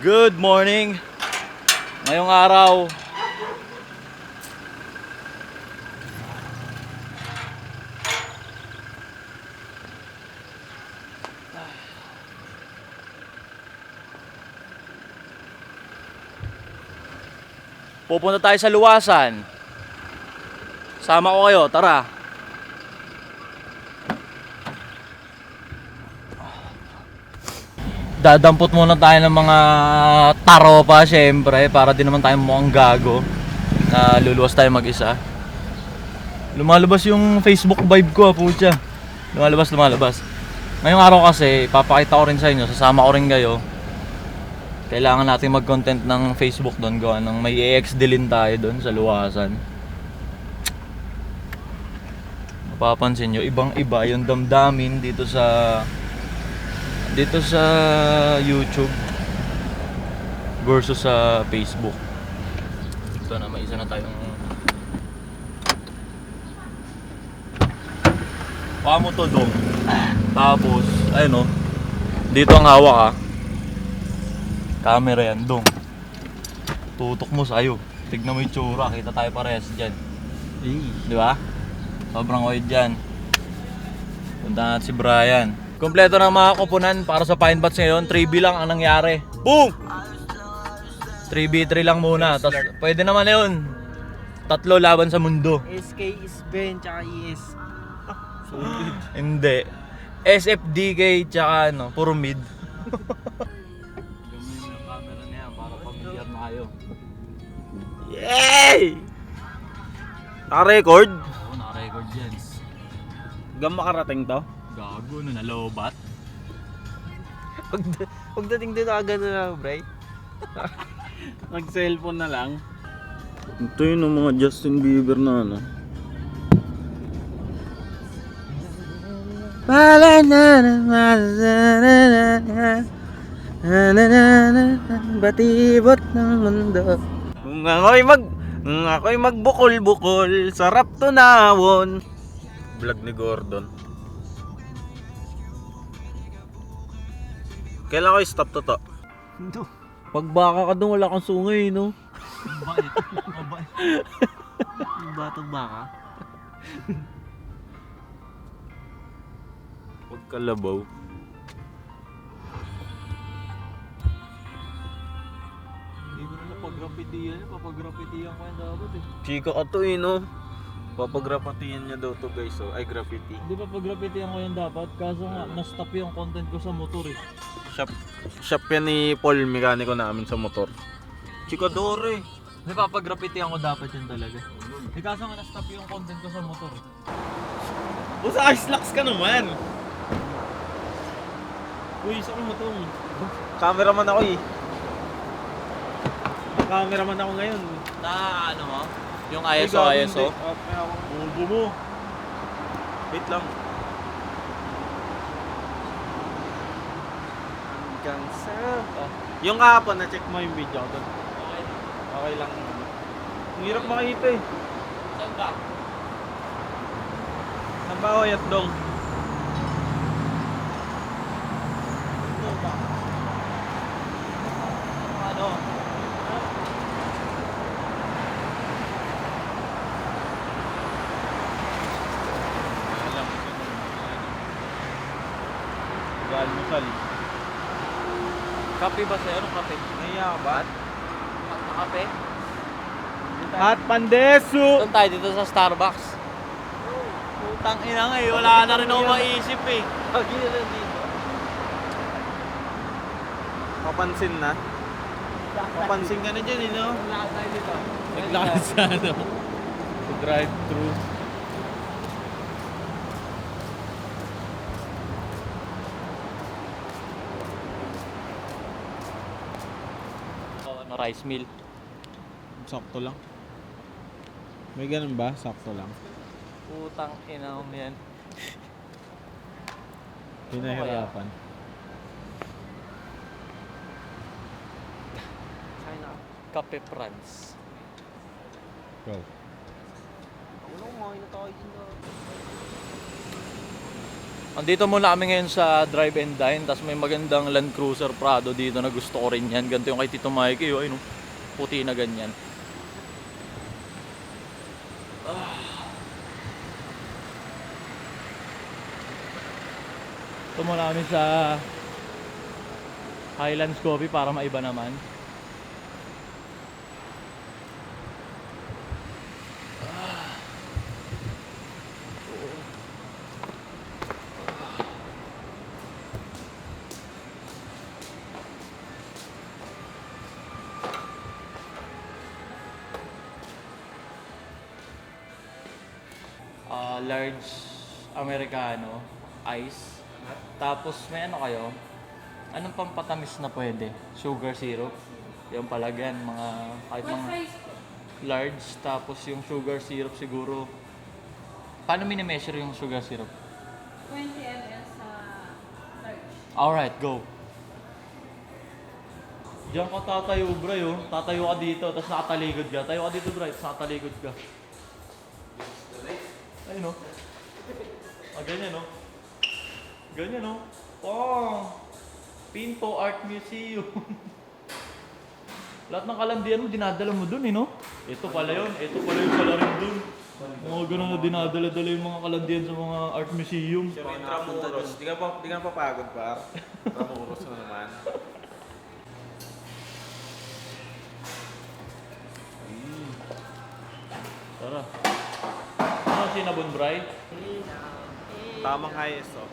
Good morning. Ngayong araw, pupunta tayo sa Luwasan. Sama ko kayo, tara. Dadampot muna tayo ng mga taropa syempre, para din naman tayo mukhang gago na luluwas tayo mag-isa. Lumalabas yung Facebook vibe ko, putya. Lumalabas. Ngayong araw kasi, papakita ko rin sa inyo, sasama ko rin kayo. Kailangan natin mag-content ng Facebook doon, gawa ng may EX-delin tayo doon sa Luwasan. Mapapansin nyo, ibang-iba yung damdamin dito sa YouTube versus sa Facebook. Ito na, may isa na tayong mo to dong. Tapos, ayun o, dito ang hawak camera yan dong. Tutok mo sa'yo. Tignan mo yung tsura, kita tayo parehas dyan. Di ba? Sobrang wide dyan. Punta natin si Brian. Kompleto ng mga kupunan para sa Pine Bats ngayon. 3B lang ang nangyari. Boom! 3v3 lang muna. Tapos pwede naman yun. 3 laban sa mundo. SK is Ben, tsaka ES. Hindi. SFDK tsaka puro mid. Gamitin yung camera na yan para pamilyar na kayo. Yay! Naka-record? Oo, naka-record yan. Hanggang makarating to? Gago, nalobat. Pagdating dito agad na lang, Bray. Nag-cellphone na lang. Ito yun ang mga Justin Bieber na Batibot ng mundo. Kung ako'y magbukol-bukol, sarap tunawon. vlog ni Gordon. Kailan ko i-stop to? Pag baka ka doon, wala kang sungay, no? Mabait. Mabait. Yung batang baka. Pag kalabaw. Hindi ko na napag-graffitihan. Papag-graffitihan ko yan dapat eh. Chika ka to no? Papagrapatihan niya daw to guys, oh. Ay, graffiti. Hindi papag-graffitihan ko yan dapat. Kaso nga, na-stop yung content ko sa motor eh. Shop yan ni Paul, mekaniko namin sa motor. Chikadore. Hindi papag-graffitihan ko dapat yan talaga. Eh kaso nga, na-stop yung content ko sa motor eh. Usa ice lax ka naman! Uy, saan mo itong? Cameraman ako eh. Cameraman ako ngayon. Na ano mo? Yung ISO. Bulbo mo. Wait lang. Hanggang sa... Yung kahapon, na-check mo yung video ko doon. Okay. Okay lang. Ang hirap makita eh. Saan ba? Saan ba ako yatdong? Ano? Almusal. Kape ba sa'yo? Anong kape? Naiya ka ba? Kape? At pandesu! Doon tayo dito sa Starbucks. Putang ina nga eh. Wala na rin ako maisip eh. Pagi na lang dito. Papansin na. Papansin ka na dyan eh, no? Lakas tayo dito. Naglakad sa ano? Sa drive-thru. Rice mill. Sakto lang. May ganun ba? Sakto lang. Putang ina mo yan. Pinahirapan. Kape France. Go. Ano kumain na tayo dito? Andito muna kami ngayon sa Drive and Dine, tapos may magandang Land Cruiser Prado dito na gusto ko rin yan. Ganito yung kay Tito Mikey, oh, ayun, oh. Puti na ganyan. Ito muna kami sa Highlands Coffee para maiba naman. Large Americano ice. Tapos may ano kayo? Anong pampatamis na pwede? Sugar syrup. Yung palagyan, mga kahit mga large. Tapos yung sugar syrup siguro. Paano mini-measure yung sugar syrup? 20 ml sa large. Alright, go. Diyan ka tatayo, bro, oh. Tatayo ka dito, tapos nakataligod ka. Tayo ka dito, bro, tapos nakataligod ka. Ayun, oh. Ganyan, oh. Ganyan, oh. Oh! Pinto Art Museum. Lahat ng kalandian mo, dinadala mo dun, eh, no? Ito pala yun. Ito pala yung pala rin dun. Mga ganun na dinadala-dala yung mga kalandian sa mga art museum. Tramuros. Di ka papagod, par. Tramuros na naman. Tara. Ano, cinnamon bry? Tamang highest, oh.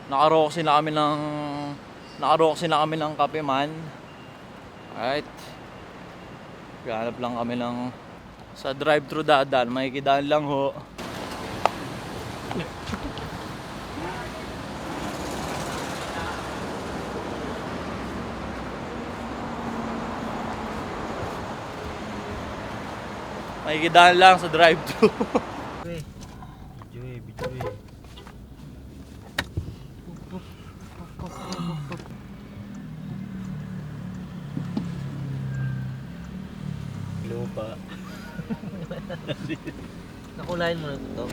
Nakaroksi na kami ng kape man. Alright. Ganap lang kami ng sa drive-thru dadaan, makikidaan lang ho. Makikidaan lang sa drive-thru. Lupa. Nakulayan mo na ito.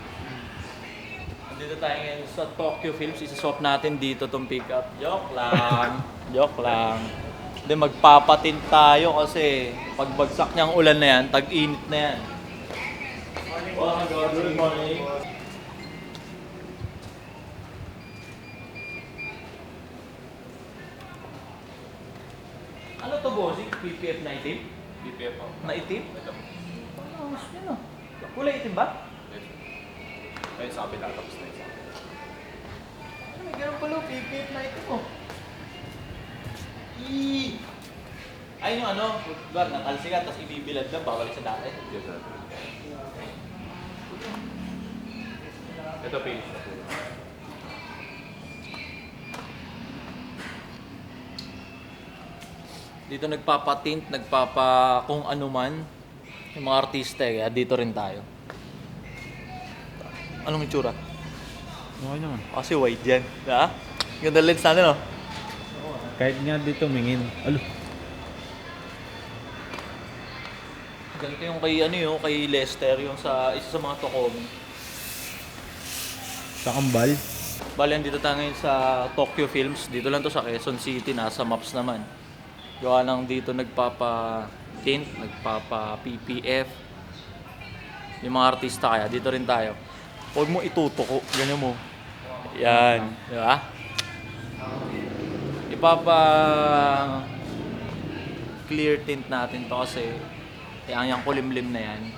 Nandito tayo ngayon sa Tokyo Films. Isaswap natin dito tong pickup. Joke lang. Joke lang. Hindi, magpapatin tayo kasi pagbagsak niyang ulan na yan, tag-init na yan. Oh my God, good morning. Ano to, bossing? PPF na itim? BPF, oh. Na itim? Ano, mas yun ah. Kulay itim ba? Ayun sa kapila, tapos na isa. Ano, may ganun pala, PPF na itim oh. Ayun yung ano, footbar, natalsikan, tapos ibibilad lang, babalik sa dati. Yes, sir. Ito, finish na po. Dito nagpapatint, kung ano man, yung mga artista kaya dito rin tayo. Anong itsura? Okay naman. Kasi wide yan. Ha? Ganda lens natin, no? Kahit nga dito mingin. Alo. Ganito yung kay, ano yung kay Lester, yung sa isa sa mga Tokomi. Sa kambal. Bale, dito tayo ngayon sa Tokyo Films. Dito lang to sa Quezon City, nasa maps naman. Gawa lang dito nagpapa-tint, nagpapa-PPF. Yung mga artista kaya, dito rin tayo. Huwag mo itutuko, ganyan mo. Yan, di ba? Ipapa-clear tint natin to kasi yung kulimlim na yan.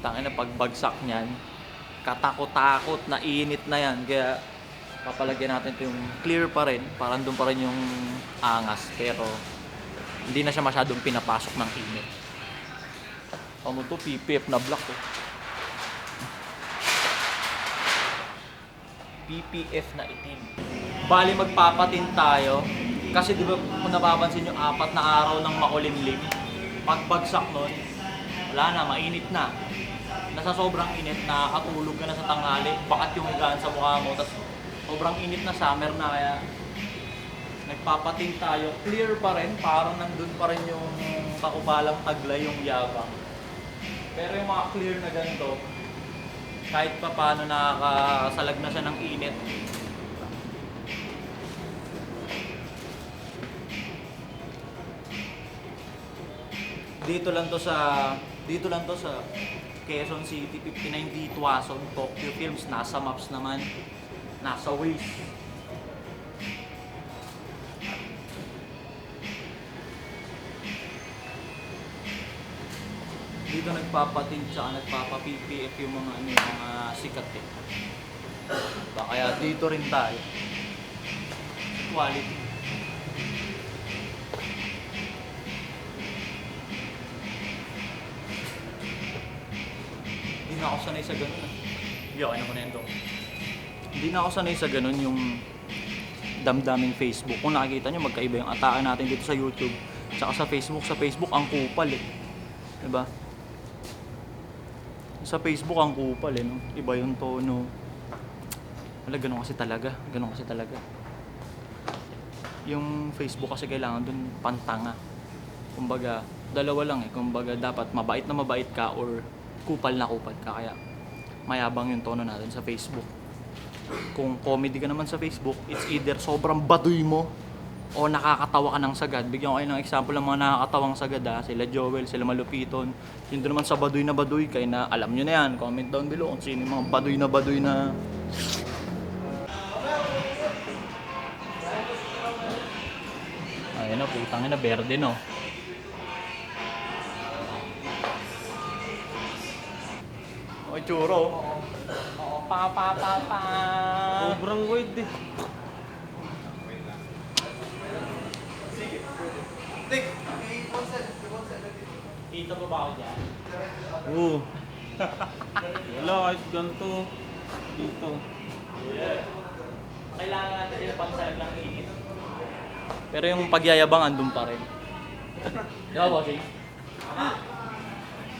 Tangin na pagbagsak niyan, katakot-takot na init na yan. Kaya papalagyan natin ito yung clear pa rin, parang doon pa rin yung angas, pero hindi na siya masyadong pinapasok ng init. Ano to? PPF na black to. PPF na itim. Bali magpapatin tayo kasi di ba kung napapansin yung 4 na araw ng makulimlim, pagbagsak nun, wala na, mainit na. Nasa sobrang init, nakakatulog ka na sa tanghali, bakat yung higaan sa mukha mo, tapos sobrang init na, summer na, kaya Nagpapating tayo, clear pa rin, parang nandun pa rin yung kakubalang taglay, yung yabang. Pero yung mga clear na ganito, kahit pa paano nakakasalag na siya ng init. Dito lang to sa Quezon City, 59D Tuason, Tokyo Films, nasa maps naman, nasa Waze. Dito nagpapatin tsaka nagpapa-PPF yung mga ano, yung mga sikat eh. Kaya dito rin tayo. Quality. Hindi na ako sanay sa ganun. Hindi ako naman yan. Hindi na ako sanay sa ganun yung damdaming Facebook. Kung nakikita nyo, magkaiba yung atake natin dito sa YouTube. Tsaka sa Facebook. Sa Facebook, ang kupal eh. Diba? Sa Facebook, ang kupal eh. No? Iba yung tono. Wala, ganun kasi talaga. Ganun kasi talaga. Yung Facebook kasi kailangan dun pantanga. Kumbaga, dalawa lang eh. Kumbaga, dapat mabait na mabait ka or kupal na kupal ka. Kaya mayabang yung tono natin sa Facebook. Kung comedy ka naman sa Facebook, it's either sobrang baduy mo o nakakatawa ka ng sagad. Bigyan ko kayo ng example ng mga nakakatawang sagad ha. Sila Joel, sila Malupiton. Yun doon naman sa baduy na baduy, kayo na alam nyo na yan. Comment down below kung sino yung mga baduy na ayun na, putang ina, berde no. Okay, churo. Pa. Sobrang wide eh. Dito ba ako dyan? Oo. Wala kahit ganito. Dito. Kailangan natin yung pansalag ng init. Pero yung pagyayabang andun pa rin. Di ba, bossing?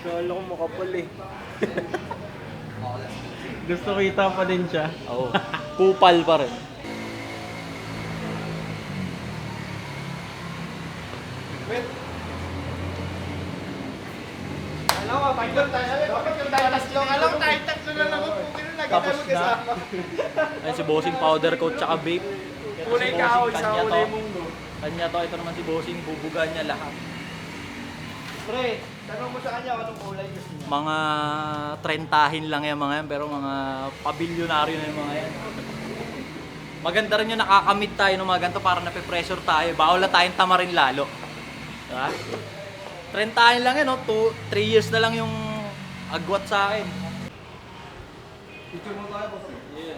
Kala ko makapal eh. Gusto kita pa din siya. Oo. Kupal pa rin. Tapos na. Ayun si Bossing, powder coat tsaka vape. Kulay kahoy sa kulay mundo. Kanya to, ito naman si Bossing, bubuga niya lahat. Pre, tanong mo sa kanya anong kulay gusto niya. Mga trentahin lang yan mga yan, pero mga pabilyonaryo na yung mga yan. Maganda rin yung nakakamit tayo ng mga ganito para nape-pressure tayo. Bawal na tayong tamarin lalo. Diba? Trentahin lang yan, no? 3 years na lang yung agwat sa akin. Picture mo tayo, boss. Yeah.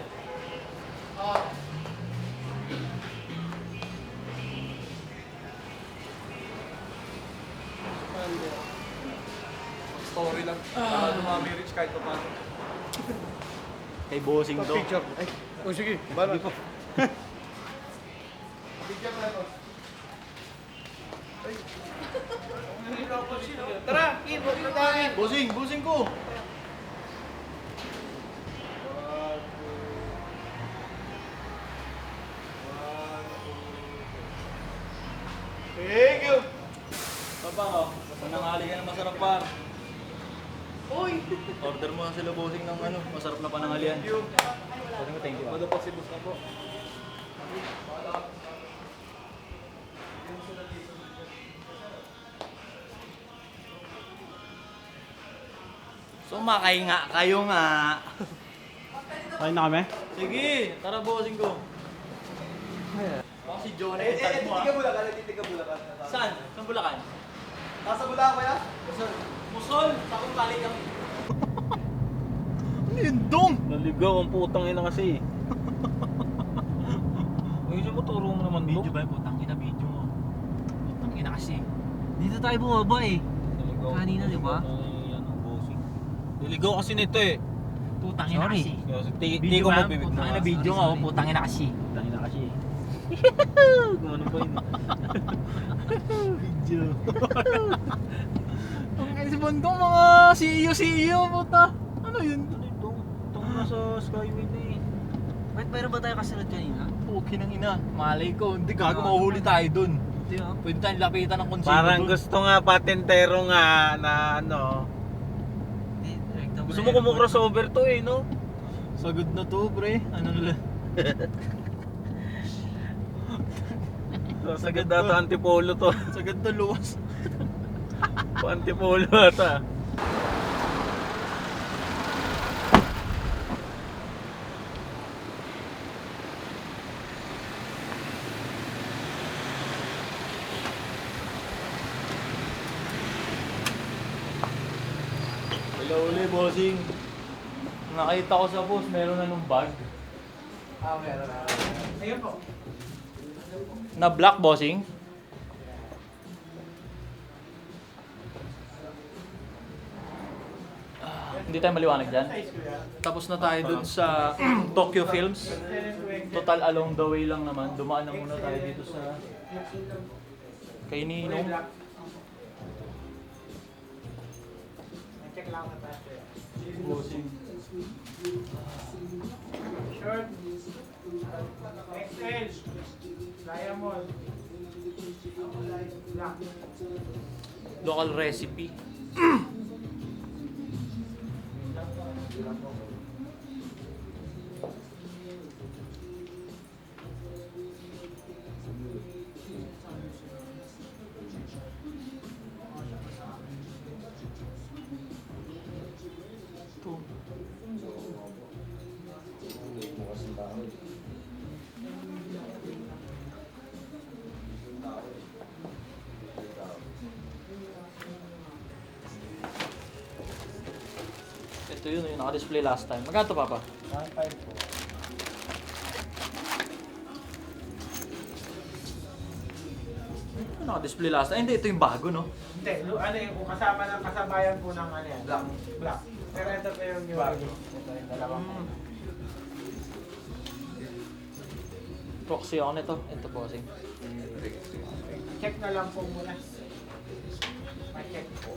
Story lang. Para dumami rich kahit pa paano. Kay Bossing to. Picture. Ay, oh sige. Bala. Picture tayo, boss. Ay. Tara, Kim, huwag na tayo. Bossing ko! Thank you. Papa, oh. Panangali ka na masarap pa. Uy! Order mo na sila Bossing ng ano, masarap na panangalian. Thank you. Thank you. Wala pa si boss na po. Sumakay nga, kayo nga. Kain na kami? Sige, tara Bossing ko. Baka si Johnny, tag mo ah. Titika Bulacan. Saan? Saan Bulacan? Nasa Bulacan ba yan? Musol, takong tali kami. Ano yun, dong? Naligaw ang putang ina kasi. Ayun mo, turo mo naman to. Video ba? Putang ina, video mo. Putang ina kasi. Dito tayo bumaba eh. Naligaw. Kanina, di ba? Ay, ano, bossing. Naligaw kasi nito eh. Putang ina kasi. Kasi Video ko ba? mabibig Putang ina, na. video mo. Sorry. Putang ina kasi. Putang ina kasi. Gano'n ba yun? Video. Ang si Bondong mga CEO, puta. Ano yun? Ano ito? Itong nasa Skyway na eh. Wait, mayroon ba tayo kasunod kanina? Pukin ng ina. Malay ko. Hindi gago, mahuhuli tayo dun. Hindi ah. Pwede tayong lapitan ng konsino Parang dun. gusto nga patentero nga na ano. Gusto mo kumu-crossover to eh, no? Sagad na to, pre. Ano nila? Sagad data antipolo to. Sagad na luwas. Antipolo ata. Hello uli, bossing. Nakita ko sa post, meron na nung bag. Meron na. Ayun po. Na black, bossing. Hindi tayo maliwanag dyan. Tapos na tayo dun sa Tokyo Films. Total along the way lang naman. Dumaan na muna tayo dito sa kay Ninong. Check lang na tayo. Bossing. Short. XL. Diamond. Black. Local recipe. Ito yun, yung naka-display last time. Magkano to, Papa? 1.5 po. Yung naka-display last time. Hindi, ito yung bago, no? Hindi, ano yung kung kasama ng kasabayan po ng ano yan? Black. Black. Pero ito pa yung bago. Ito yung dalawang. Proxy ako nito. Ito, bossing. Check na lang po muna. Ma-check po.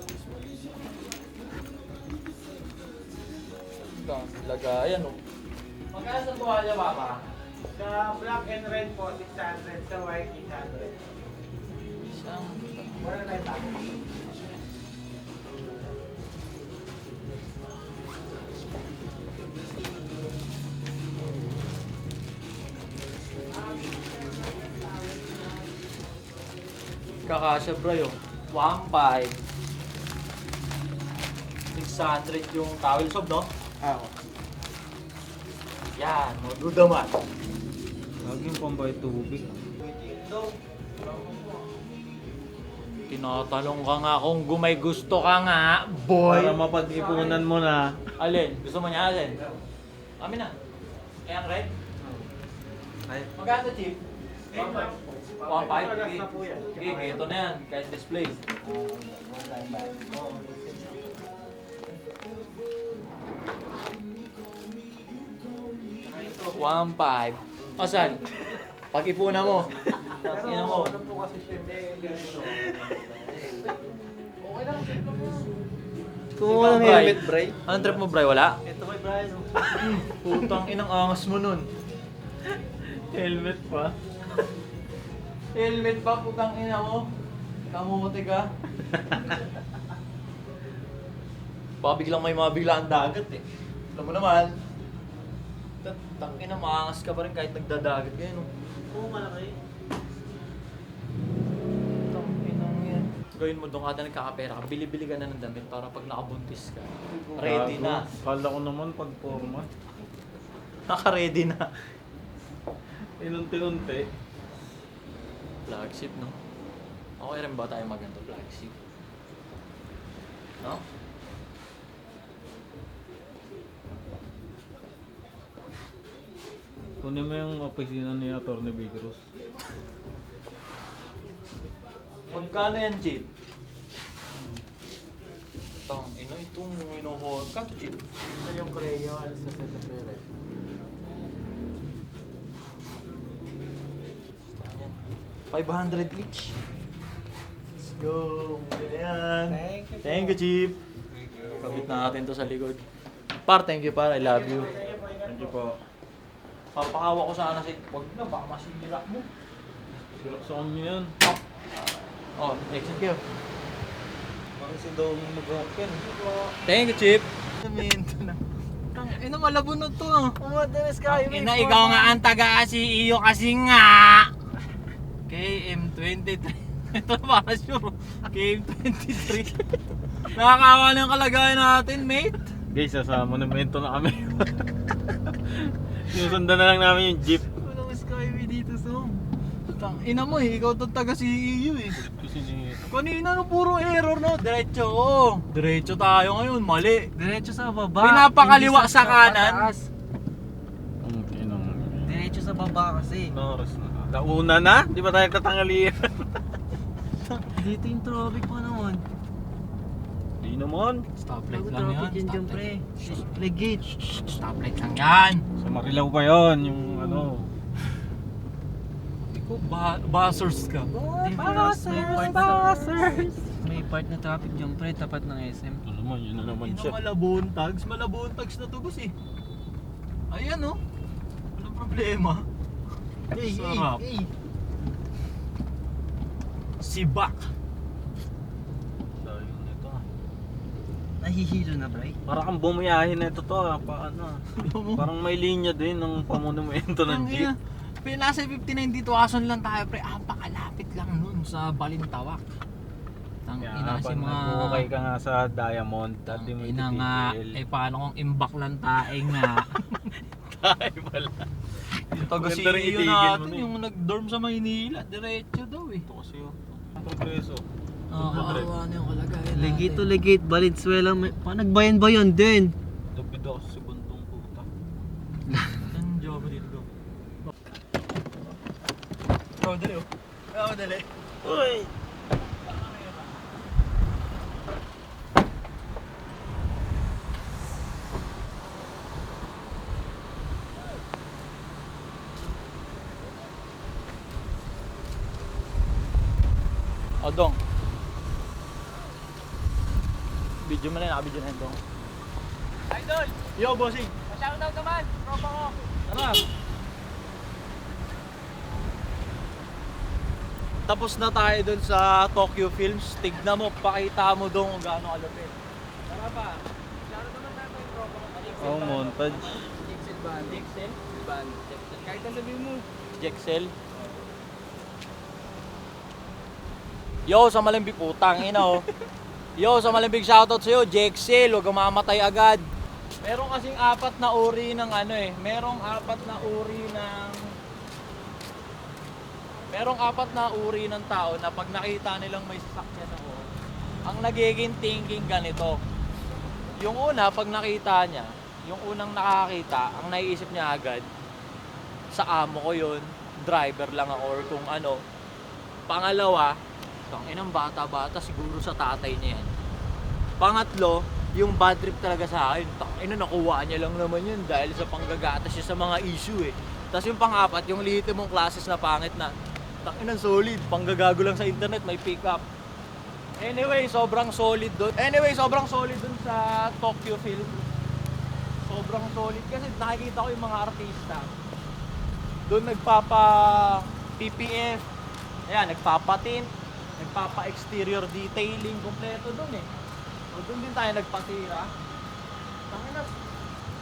Lagayan, no? Magkano sa tuwalya, Papa? Sa black and red po, 600. Sa white, 800. Isang... Wala na tayo bago. Kakasya, bro, yung 1.5. 600 yung towel sob, no? Oo. Yan, no dudaman. Laging pambay tubig. Tinatanong ka nga kung gumay gusto ka nga, boy. Para mapag-ipunan mo na. Alin? Gusto mo niya, alin? Amin na. Ayan, red? Magkano, Chief? 1.5? Sige, sige, ito na yan. Kahit display. 1.5. Asan? Pag-ipunan mo. Tingnan mo. Ano po kasi syempre, ganito. Okay lang, Kumuha ng helmet, Bray. Anong trip mo, Bray? Wala? Ito may Brian. Putang inang angas mo nun. Helmet pa. Helmet pa, putang ina mo. Kamuti ka. Baka biglang may mabigla ang dagat eh. Alam mo naman. Tangina, maangas ka pa rin kahit nagdadagat kayo, no? Oo, malaki. Tanginang yan. Gawin mo doon kada nagkakapera ka, bili-bili ka na ng damit para pag nakabuntis ka. Ready na. Kala ko naman pag forma. Naka-ready na. Inunti-unti. Flagship, no? Okay rin ba tayo maganda flagship? No? Kunin mo yung opisina ni Atty. Bigros. Magkano yan, Jeep? Itong inuho. Kato, Jeep? Ito yung crayon sa set of red. 500 each. Let's go. Muli na yan. Thank you po. Thank you, Jeep. Kabit natin to sa likod. Par, thank you, par. I love you. Thank you po. Papahawa ko sana si... Huwag na, baka masira mo. Sira sa kanya yan. Oh, exit kayo. Bakit si Dong mag-open? Thank you, Chip. Ina, malabo na to ah. Umadalas kayo. Ina, ikaw nga ang taga-CEO kasi nga. KM23. Ito na para sure. KM23. Nakakawa na yung kalagayan natin, mate. Guys, sa monumento na kami. Sinusundan na lang namin yung jeep. Walang skyway dito, so. Ina mo eh, ikaw itong taga-CEO eh. Kasi ni... Kanina no, puro error no. Diretso, oh. Diretso tayo ngayon, mali. Diretso sa baba. Pinapakaliwa Hindi sa kanan. pataas. Ang kinang... Diretso sa baba kasi. Oras na. Nauna na? Di ba tayo tatangalian? Dito yung traffic pa naman. Di naman. Stoplight Bago lang yan. traffic yan dyan, pre. Legit. Stoplight lang yan. Sa Marilao pa yon yung ano. Ikaw, buzzers ka. May part na traffic dyan, pre. Tapat ng SM. Ito naman, yun na naman Ina, siya. malabuntags na to, boss eh. Ayan oh. Walang problema. Sarap. Sibak. Dahil nito ah. Nahihilo na, pre. Parang kang bumiyahin na ito to ah. Paano? Parang may linya din ng pamonumento ng Ang jeep. ina. Nasa 59 dito, ason lang tayo pre. Pakalapit lang nun sa Balintawak. Ang Kaya ina nga, kasi pag mga... nag-uukay ka nga sa Diamond, dati mo ina nga, itigil. paano kung imbak lang tayo nga. Tayo pala. Yung taga Maganda rin CEO itigil mo natin, na eh. yung nag-dorm sa Maynila, diretso daw eh. Ito kasi yun. Ang progreso. Nakakaawa na yung kalagayan Legit to natin. legit. Valenzuela. Nagbayan ba yun din? Lupid ako sa segundong puta. Ang job dito. Oh, dali oh. Oh, dali. Uy! Dong. Video mo na, naka-video na yun, Dong. Idol! Yo, bossing. Shoutout naman! Tropa ko! Tara. Tapos na tayo dun sa Tokyo Films. Tignan mo, pakita mo dong kung gaano kalupit. Tara pa! Shoutout naman natin yung tropa ko. Oh, montage. Jexel Band. Jexel? Band. Jexel. Kahit ang sabihin mo. Jexel. Yo, sa Malambig, putang ina oh. Yo, sa Malambig, shoutout sa'yo, Jexel, huwag kang mamatay agad. Meron kasing apat na uri ng ano eh. Merong apat na uri ng tao na pag nakita nilang may sasakyan ako, ang nagiging thinking ganito. Yung una, pag nakita niya, yung unang nakakita, ang naiisip niya agad, sa amo ko yun, driver lang ako or kung ano. Pangalawa, inang bata-bata, siguro sa tatay niya yan. Pangatlo, yung bad trip talaga sa akin. Nakuha niya lang naman yun dahil sa panggagatas siya sa mga issue eh. Tapos yung pang-apat, yung lihito mong classes na pangit na, solid, panggagago lang sa internet, may pick up. Anyway, sobrang solid dun sa Tokyo Film. Sobrang solid kasi nakikita ko yung mga artista. Doon nagpapa PPF, ayan, nagpapa-tint, nagpapa-exterior detailing, kompleto doon eh. So doon din tayo nagpatira.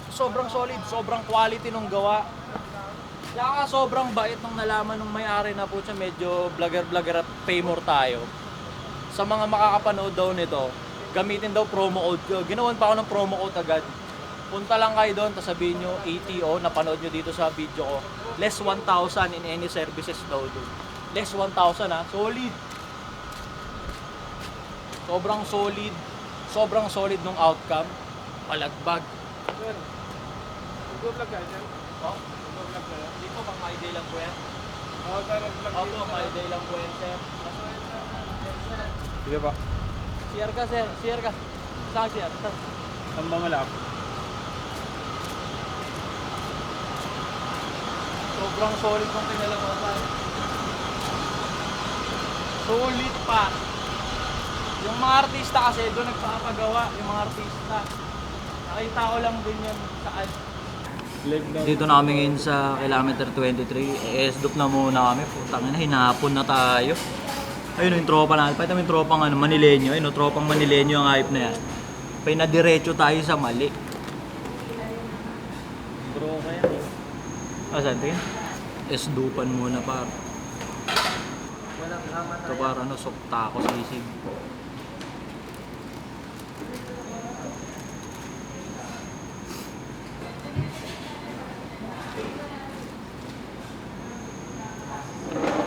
Sobrang solid, sobrang quality nung gawa. Kaya sobrang bait nung nalaman nung may-ari na po siya, medyo vlogger at paymore tayo. Sa mga makakapanood daw nito, gamitin daw promo code ko. Ginawan pa ako ng promo code agad. Punta lang kayo doon, tapos sabihin nyo ATO, napanood nyo dito sa video ko. Less 1,000 in any services daw doon. Less 1,000 ha, solid. Sobrang solid nung outcome. Palagbag. Sir, mag-vlog ka, sir? Oh, Mag-vlog ka. dito pang my day lang po yan. Oo, sir, mag-vlog Opo, my day lang po yan, sir. Sige pa. CR ka, sir. CR ka. Saan CR? Saan ba malap? Sobrang solid kung kinalabasan. Solid pa. Yung mga artista kasi doon nagpapagawa, yung mga artista. Nakita ko lang din yan sa ad. Dito na kami ngayon sa kilometer 23. S-dop na muna kami. Putang ina, hinapon na tayo. Ayun yung tropa natin. Pakita mo yung tropang Manileño. Ayun, tropang Manileño ang hype na yan. Pinadiretso tayo sa mali. Bro, kaya. Saan tingin? S-dupan muna par. Walang kama Ito para sokta ako sisig.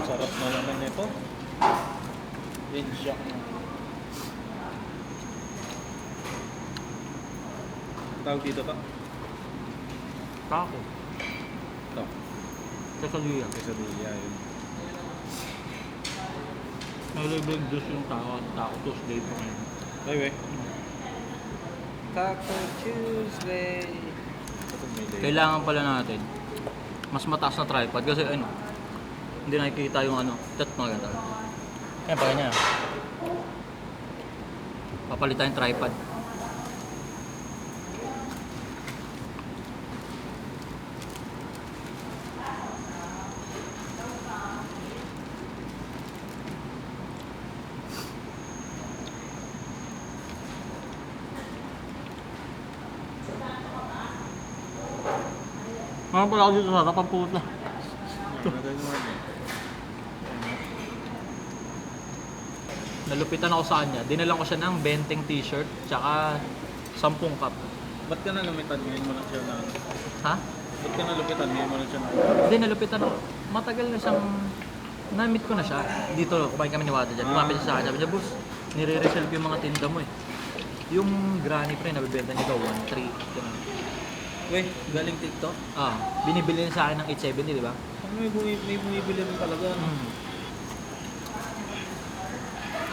Sarap na naman ito. Insya. Tawag dito pa? Taco. Ito. Quesadilla. Quesadilla yun. May libreng juice yung taco. Taco Tuesday po ngayon. Ay, we. Taco Tuesday. Kailangan pala natin mas mataas na tripod kasi hindi nakikita yung tat mga ganda. Kaya pa ganyan. Papalitan yung tripod. Ano pala ako dito sa tapang puta? Nalupitan ako sa kanya. Dinalan ko siya ng 20 t-shirt tsaka 10 cup. Ba't ka nalumitan ngayon mo lang siya na? Ha? Ba't ka nalupitan ngayon mo lang siya na? Hindi, nalupitan ako. Matagal na siyang... Na-meet ko na siya. Dito, kumain kami ni Wada dyan. Kumapit siya sa akin. Sabi niya, boss, nire-resell ko yung mga tinda mo eh. Yung granny pre, nabibenta niya daw 1.3. Ganun. Weh, galing TikTok? Binibili niya sa akin ng 870, di ba? May bumibili rin talaga.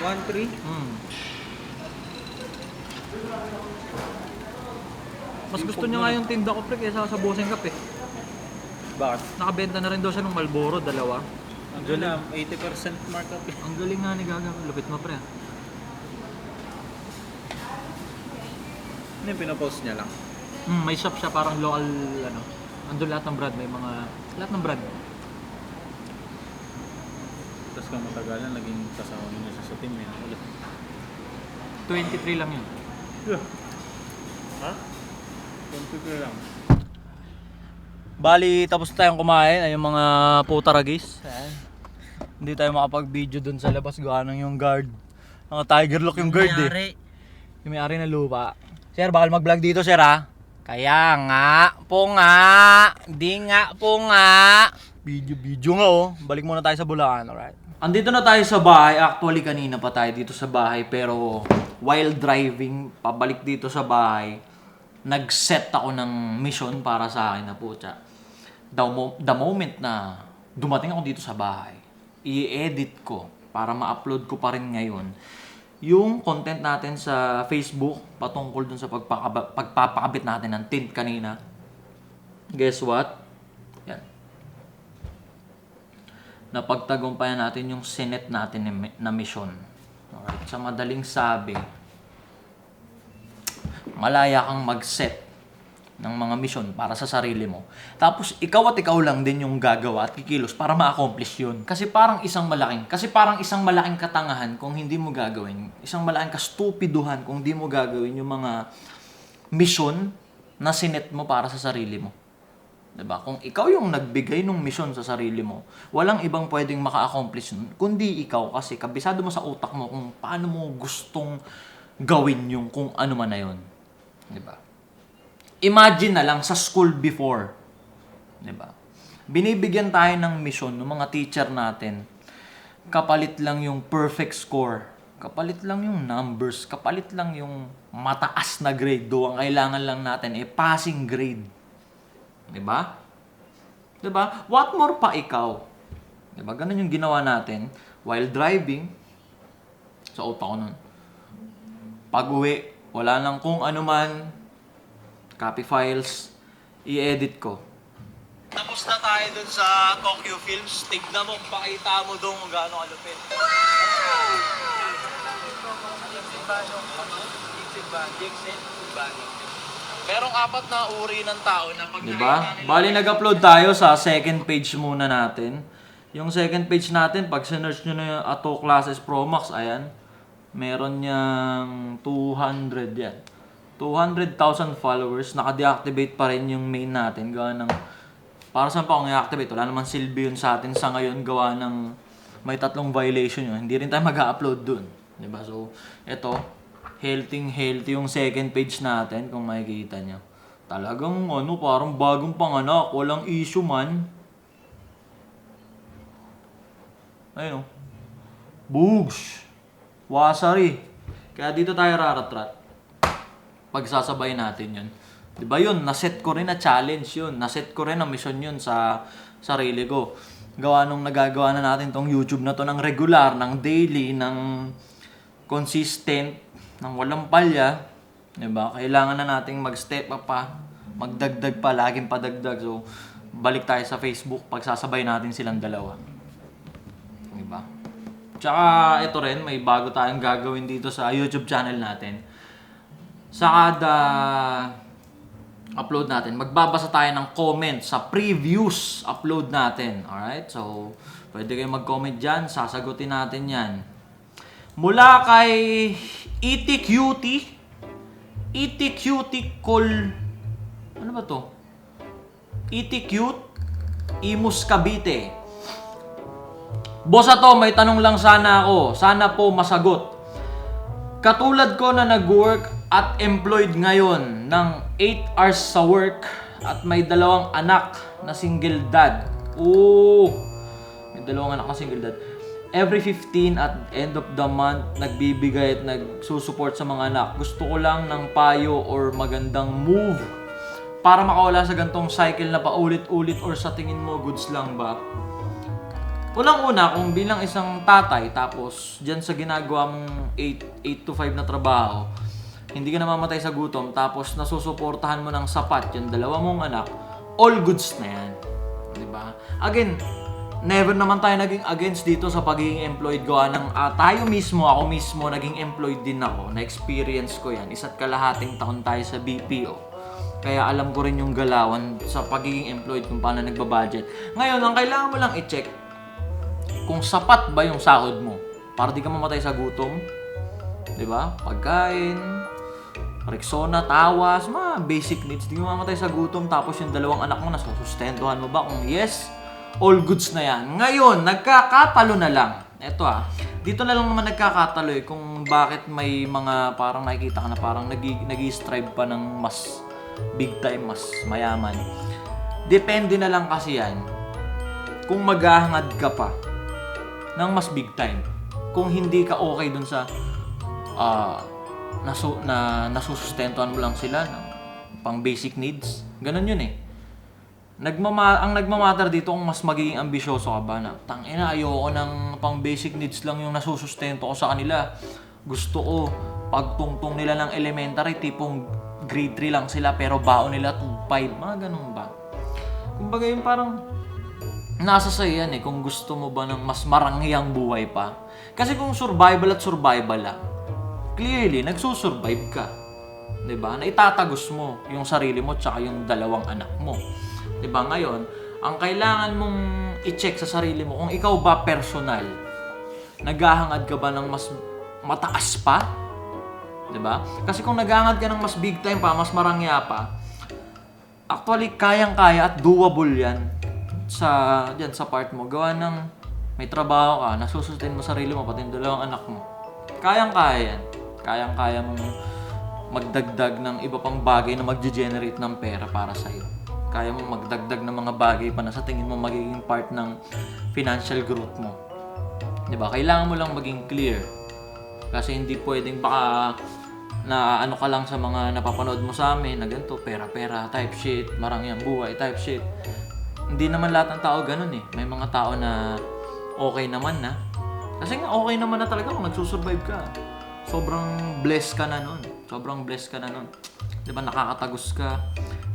1.3? Mas gusto niya nga yung tinda ko pre kaysa sa Bossing Cup eh. Bakit? Nakabenta na rin daw siya ng Marlboro, 2. Ang galing. 80% markup eh. Ang galing nga ni Gaga. Lupit mo pre. Ano yung pinapost niya lang? May shop siya parang local andun lahat ng brand, may mga lahat ng brand. Tapos kung matagalan, naging kasama niya siya sa team eh. Ulit. 23 lang yun. Ha? 23 lang. Bali, tapos tayong kumain ay yung mga putaragis. Hindi tayo makapag-video dun sa labas gawa ng yung guard. Mga tiger look yung guard eh. Yung may-ari na lupa. Sir, bakal mag-vlog dito sir ha? Kaya nga, po nga. Di nga, po nga. Video nga oh. Balik muna tayo sa Bulacan, alright? Andito na tayo sa bahay. Actually, kanina pa tayo dito sa bahay. Pero while driving, pabalik dito sa bahay, nag-set ako ng mission para sa akin na putya. The moment na dumating ako dito sa bahay, i-edit ko para ma-upload ko pa rin ngayon yung content natin sa Facebook patungkol dun sa pagpapakabit natin ng tint kanina. Guess what? Yan. Napagtagumpayan natin yung sinet natin na mission. Alright. Sa madaling sabi, malaya kang mag-set ng mga mission para sa sarili mo. Tapos ikaw at ikaw lang din yung gagawa at kikilos para ma-accomplish yun. Kasi parang isang malaking katangahan kung hindi mo gagawin. Isang malaking kastupiduhan kung hindi mo gagawin yung mga mission na sinet mo para sa sarili mo. Diba? Kung ikaw yung nagbigay ng mission sa sarili mo, walang ibang pwedeng maka-accomplish nun, kundi ikaw kasi kabisado mo sa utak mo kung paano mo gustong gawin yung kung ano man na yun. Diba? Imagine na lang sa school before. Diba? Binibigyan tayo ng mission ng mga teacher natin. Kapalit lang yung perfect score. Kapalit lang yung numbers. Kapalit lang yung mataas na grade. Ang kailangan lang natin passing grade. Diba? Diba? What more pa ikaw? Diba? Ganun yung ginawa natin while driving. Sa utak ko nun. Pag-uwi, wala nang kung ano man. Copy files, i-edit ko. Tapos na tayo dun sa Tokyo Films. Tignan mo, pakita mo dun kung gaano kalupit. Merong 4 na uri ng tao na pag diba? Bali nag-upload tayo sa second page muna natin. Yung second page natin, pag sinearch nyo na yung Ato Classes Pro Max, ayan. Meron niyang 200 yan. 200,000 followers. Naka-deactivate pa rin yung main natin. Gawa ng... Para saan pa akong i-activate? Wala naman silbi yun sa atin sa ngayon. Gawa ng... May 3 violation yun. Hindi rin tayo mag-upload dun. Diba? So, eto. Healthy yung second page natin kung makikita nyo. Talagang parang bagong panganak. Walang issue man. Ayun Boogs! Wasari. Kaya dito tayo raratrat. Pagsasabay natin yun. Diba yun? Naset ko rin na challenge yun. Naset ko rin na mission yun sa sarili ko. Gawa nung nagagawa na natin tong YouTube na to ng regular, ng daily, ng consistent, ng walang palya. Diba? Kailangan na nating mag-step up pa. Magdagdag pa, laging padagdag. So, balik tayo sa Facebook. Pagsasabay natin silang dalawa. Diba? Tsaka ito rin, may bago tayong gagawin dito sa YouTube channel natin. Sa kada upload natin, magbabasa tayo ng comment sa previous upload natin. Alright? So, pwede kayong mag-comment dyan. Sasagutin natin yan. Mula kay E.T. Cutie. E.T. Cutie Col... Ano ba to? E.T. Cute Imus Cavite. Boss Ato, may tanong lang sana ako. Sana po masagot. Katulad ko na nag-work at employed ngayon ng 8 hours sa work at may 2 anak na single dad. May 2 anak na single dad. Every 15 at end of the month, nagbibigay at nagsusupport sa mga anak. Gusto ko lang ng payo or magandang move para makawala sa gantong cycle na paulit-ulit or sa tingin mo, goods lang ba? Unang-una, kung bilang isang tatay, tapos dyan sa ginagawa mong 8 to 5 na trabaho, hindi ka namamatay sa gutom, tapos nasusuportahan mo ng sapat yung 2 mong anak, all goods na yan. Diba? Again, never naman tayo naging against dito sa pagiging employed. Gawa ng tayo mismo, ako mismo, naging employed din ako. Na-experience ko yan. 1.5 taon tayo sa BPO. Kaya alam ko rin yung galawan sa pagiging employed kung paano nagbabudget. Ngayon, ang kailangan mo lang i-check kung sapat ba yung sahod mo para di ka mamatay sa gutom. Diba? Pagkain, Rexona, tawas, mga basic needs. Di ka mamatay sa gutom. Tapos yung 2 anak mo, nasusustentuhan mo ba? Kung yes, all goods na yan. Ngayon, nagkakatalo na lang. Eto dito na lang naman nagkakatalo kung bakit may mga parang nakikita ka na parang nag-strive pa ng mas big time, mas mayaman. Depende na lang kasi yan kung maghahangad ka pa ng mas big time. Kung hindi ka okay dun sa nasusustentuhan mo lang sila ng pang basic needs. Ganun yun ang nagmamatter dito kung mas magiging ambisyoso ka ba na tangina, ayoko ng pang basic needs lang yung nasusustento ko sa kanila. Gusto ko pagtungtong nila ng elementary tipong grade 3 lang sila pero baon nila 2.5, mga ganun ba? Kumbaga yung parang nasa sa'yo yan kung gusto mo ba ng mas marangyang buhay pa. Kasi kung survival at survival lang, clearly nagsusurvive ka. 'Di ba? Na itatagos mo yung sarili mo tsaka yung 2 anak mo. 'Di ba? Ngayon, ang kailangan mong i-check sa sarili mo kung ikaw ba personal, naghahangad ka ba ng mas mataas pa? 'Di ba? Kasi kung naghahangad ka ng mas big time pa, mas marangya pa, actually kayang-kaya at doable 'yan sa part mo. Gawa ng may trabaho ka, nasusustain mo sarili mo pati yung 2 anak mo. Kayang-kaya yan. Kayang-kaya mong magdagdag ng iba pang bagay na mag-generate ng pera para sa'yo. Kaya mong magdagdag ng mga bagay pa na sa tingin mo magiging part ng financial growth mo. Diba? Kailangan mo lang maging clear. Kasi hindi pwedeng baka na ano ka lang sa mga napapanood mo sa amin na ganito, pera-pera, type shit, marangyang buhay, type shit. Hindi naman lahat ng tao ganun May mga tao na okay naman na. Kasi nga okay naman na talaga kung nagsusurvive ka. Sobrang blessed ka na nun. Sobrang blessed ka na nun. Diba, nakakatagos ka.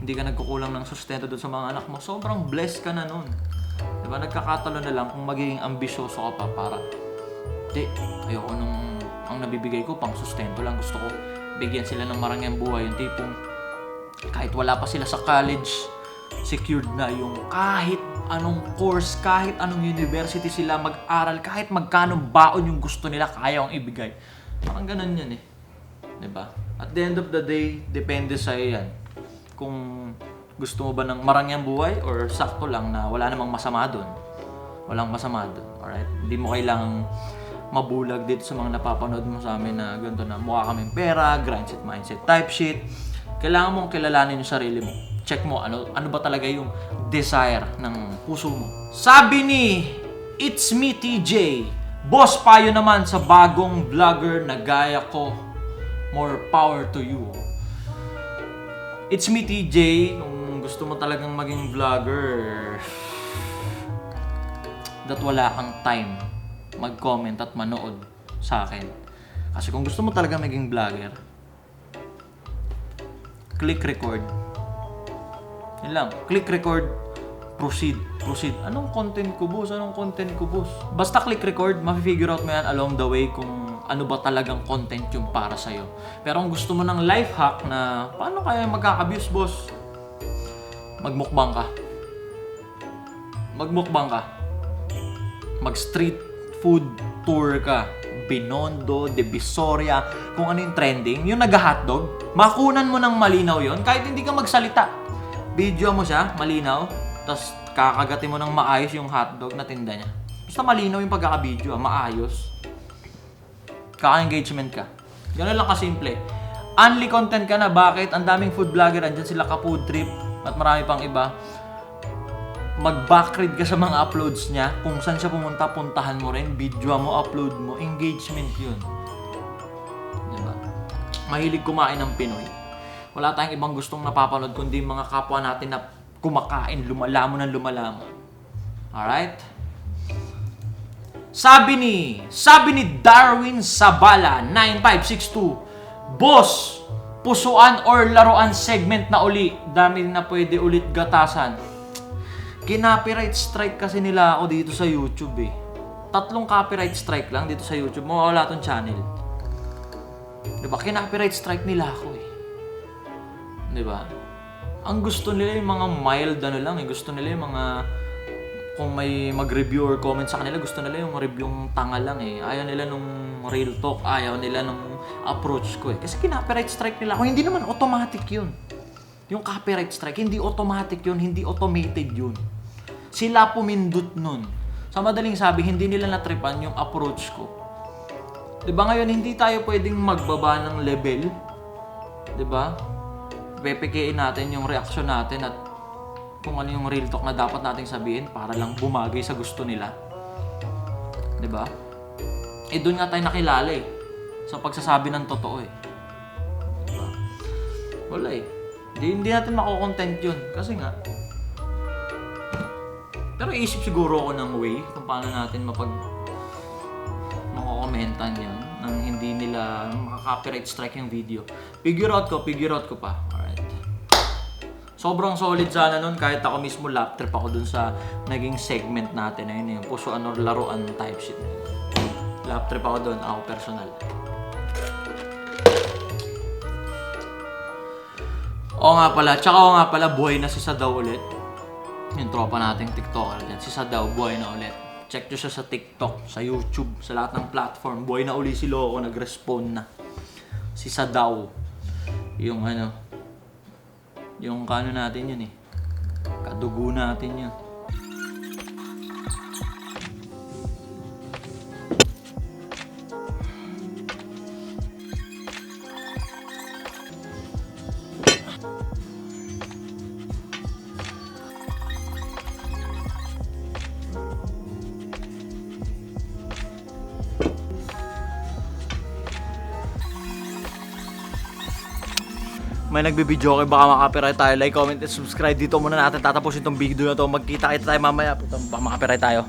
Hindi ka nagkukulang ng sustento doon sa mga anak mo. Sobrang blessed ka na nun. Diba, nagkakatalo na lang kung magiging ambisyoso ka pa para ayoko nung ang nabibigay ko pang sustento lang. Gusto ko bigyan sila ng marangyang buhay. Yung tipong Kahit wala pa sila sa college, secured na yung kahit anong course, kahit anong university sila mag-aral, kahit magkano baon yung gusto nila, kaya kong ibigay. Parang ganun yan eh. Diba? At the end of the day, depende sa'yo yan. Kung gusto mo ba ng marangyang buhay or sakto lang na wala namang masama doon. Walang masama doon. Alright? Hindi mo kailangang mabulag dito sa mga napapanood mo sa amin na ganito na mukha kaming pera, grind set, mindset, type shit. Kailangan mong kilalanin yung sarili mo. Check mo ano ba talaga yung desire ng puso mo. Sabi ni It's Me TJ, boss payo naman sa bagong vlogger na gaya ko. More power to you. It's Me TJ, kung gusto mo talagang maging vlogger, that wala kang time mag-comment at manood sa akin. Kasi kung gusto mo talaga maging vlogger, click record. Yun lang. Click record, proceed. Anong content ko, boss? Basta click record, ma-figure out mo yan along the way kung ano ba talagang content yung para sa'yo. Pero kung gusto mo ng life hack na paano kaya magkaka-views, boss? Magmukbang ka. Mag-street food tour ka. Binondo, Divisoria, kung ano yung trending, yung nag-hotdog, makunan mo ng malinaw yon kahit hindi ka magsalita. Video mo siya, malinaw, tapos kakagatin mo ng maayos yung hotdog na tinda niya. Basta malinaw yung pagkaka-video, maayos. Kaka-engagement ka. Ganun lang kasimple. Only content ka na, bakit? Ang daming food vlogger, andyan sila ka-food trip, at marami pang iba. Mag-backread ka sa mga uploads niya. Kung saan siya pumunta, puntahan mo rin. Video mo, upload mo. Engagement yun. Diba? Mahilig kumain ng Pinoy. Wala tayong ibang gustong napapanood kundi mga kapwa natin na kumakain, lumalamon. Alright? Sabi ni Darwin Sabala, 9562, boss, pusuan or laruan segment na uli. Dami na pwede ulit gatasan. Kinopyright strike kasi nila ako dito sa YouTube eh. 3 copyright strike lang dito sa YouTube. Mawawala tong channel. Diba? Kinopyright strike nila ako eh. Diba? Ang gusto nila yung mga mild lang eh. Gusto nila yung mga kung may mag-review or comment sa kanila, gusto nila yung reviewing tanga lang eh. Ayaw nila nung real talk. Ayaw nila nung approach ko eh. Kasi kinopyright strike nila ako. Hindi naman automatic yun. Yung copyright strike, hindi automatic yun. Hindi automated yun. Sila pumindot nun. Sa madaling sabi, hindi nila natripan yung approach ko. Diba ngayon, hindi tayo pwedeng magbaba ng level. Diba? Pepekein natin yung reaction natin at kung ano yung real talk na dapat nating sabihin para lang bumagay sa gusto nila. Diba? Eh, doon nga tayo nakilala eh. Sa pagsasabi ng totoo eh. Diba? Wala eh. Hindi natin makukontent yun. Kasi nga, pero iisip siguro ako ng way kung paano natin makukomentan yun nang hindi nila makaka-copyright strike yung video. Figure out ko pa. Alright. Sobrang solid sana nun kahit ako mismo lap trip ako dun sa naging segment natin na yun yung pusuan or laruan type shit. Lap trip ako dun, ako personal. Oo nga pala, buhay na si Sadaw ulit. Yung tropa nating TikToker dyan. Si Sadaw, buhay na ulit. Check nyo siya sa TikTok, sa YouTube, sa lahat ng platform. Buhay na uli si Loco, nag-respond na. Si Sadaw. Yung yung kano natin yun eh. Kadugo natin yun. May nagbibideo kayo, baka makapiright tayo. Like, comment, and subscribe. Dito muna natin tatapusin tong video na to. Magkita kita tayo mamaya. Baka makapiright tayo.